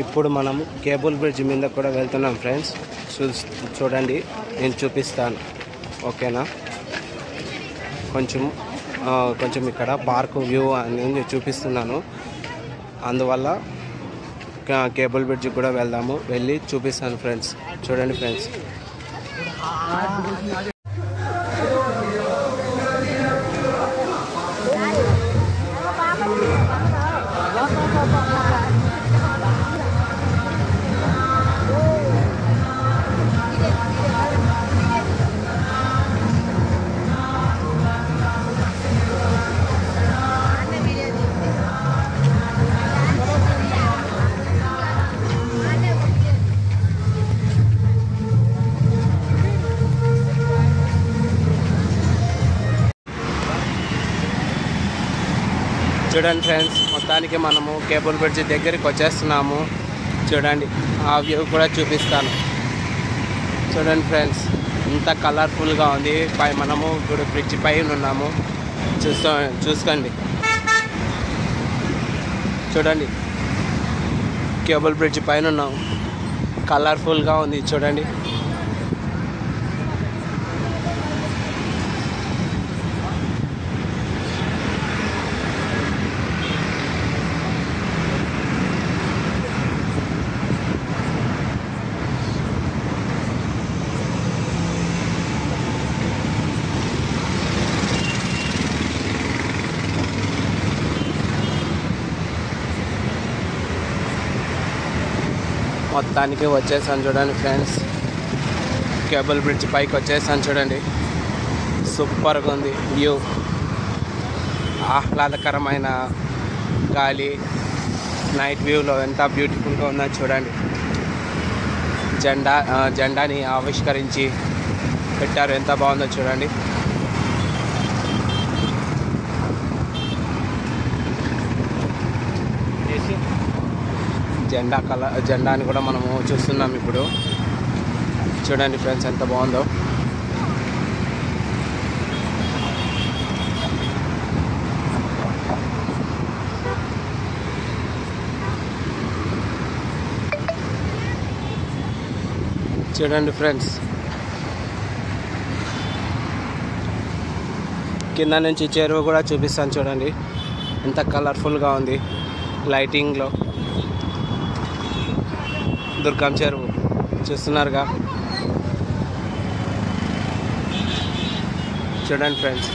ఇప్పుడు మనం cable bridge మీద కూడా వెళ్తున్నాం ఫ్రెండ్స్. చూడండి, నేను చూపిస్తాను, ఓకేనా? కొంచెం ఇక్కడ పార్క్ వ్యూ అనేది చూపిస్తున్నాను. అందువల్ల కేబుల్ బ్రిడ్జ్ కూడా వెళ్ళి చూపిస్తాను ఫ్రెండ్స్. చూడండి ఫ్రెండ్స్. చూడండి ఫ్రెండ్స్, మొత్తానికి మనము కేబుల్ బ్రిడ్జ్ దగ్గరికి వచ్చేస్తున్నాము. చూడండి, ఆ వ్యూ కూడా చూపిస్తాను. చూడండి ఫ్రెండ్స్, ఇంత కలర్ఫుల్గా ఉంది. మనము ఇప్పుడు బ్రిడ్జ్ పైన ఉన్నాము. చూసుకోండి. చూడండి, కేబుల్ బ్రిడ్జ్ పైన ఉన్నాము. కలర్ఫుల్గా ఉంది చూడండి. మొత్తానికి వచ్చేసాను చూడండి ఫ్రెండ్స్. కేబుల్ బ్రిడ్జ్ పైకి వచ్చేసాను చూడండి. సూపర్గా ఉంది వ్యూ. ఆహ్లాదకరమైన గాలి, నైట్ వ్యూలో ఎంత బ్యూటిఫుల్గా ఉందో చూడండి. జెండాని ఆవిష్కరించి పెట్టారు, ఎంత బాగుందో చూడండి. జెండాని కూడా మనము చూస్తున్నాం ఇప్పుడు. చూడండి ఫ్రెండ్స్, ఎంత బాగుందో. చూడండి ఫ్రెండ్స్, కింద నుంచి చెరువు కూడా చూపిస్తాను చూడండి. ఎంత కలర్ఫుల్గా ఉంది లైటింగ్లో. దుర్గం చెరువు చూస్తున్నారుగా. చూడండి ఫ్రెండ్స్.